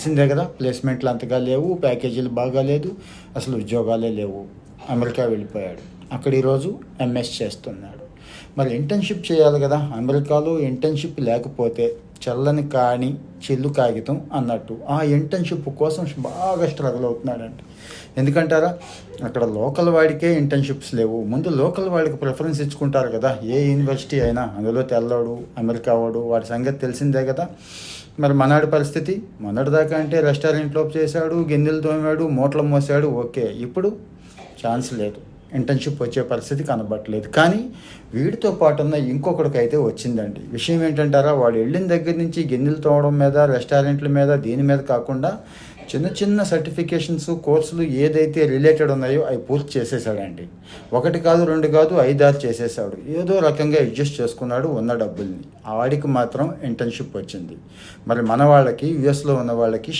తెలిసిందే కదా, ప్లేస్మెంట్లు అంతగా లేవు, ప్యాకేజీలు బాగా లేదు, అసలు ఉద్యోగాలే లేవు. అమెరికా వెళ్ళిపోయాడు. అక్కడ ఈరోజు ఎంఎస్ చేస్తున్నాడు. మరి ఇంటర్న్షిప్ చేయాలి కదా. అమెరికాలో ఇంటర్న్షిప్ లేకపోతే చల్లని కాని చిల్లు కాగితం అన్నట్టు ఆ ఇంటర్న్షిప్ కోసం బాగా స్ట్రగుల్ అవుతున్నాడండి. ఎందుకంటారా, అక్కడ లోకల్ వాడికే ఇంటర్న్షిప్స్ లేవు. ముందు లోకల్ వాడికి ప్రిఫరెన్స్ ఇచ్చుకుంటారు కదా, ఏ యూనివర్సిటీ అయినా. అందులో తెల్లవాడు అమెరికా వాడు, వాడి సంగతి తెలిసిందే కదా. మరి మనవాడి పరిస్థితి, మొన్నటి దాకా అంటే రెస్టారెంట్లో చేశాడు, గిన్నెలు తోమాడు, మూటలు మోసాడు, ఓకే. ఇప్పుడు ఛాన్స్ లేదు, ఇంటర్న్షిప్ వచ్చే పరిస్థితి కనబట్టలేదు. కానీ వీడితో పాటు ఉన్న ఇంకొకడికి అయితే వచ్చిందండి. విషయం ఏంటంటారా, వాడు వెళ్ళిన దగ్గర నుంచి గిన్నెలు తోమడం మీద, రెస్టారెంట్ల మీద, దీని మీద కాకుండా చిన్న చిన్న సర్టిఫికేషన్స్, కోర్సులు ఏదైతే రిలేటెడ్ ఉన్నాయో అవి పూర్తి చేసేసాడండి. ఒకటి కాదు, రెండు కాదు, 5-6 చేసేసాడు. ఏదో రకంగా అడ్జస్ట్ చేసుకున్నాడు ఉన్న డబ్బుల్ని. ఆ వాడికి మాత్రం ఇంటర్న్షిప్ వచ్చింది. మరి మన వాళ్ళకి, యుఎస్లో ఉన్న వాళ్ళకి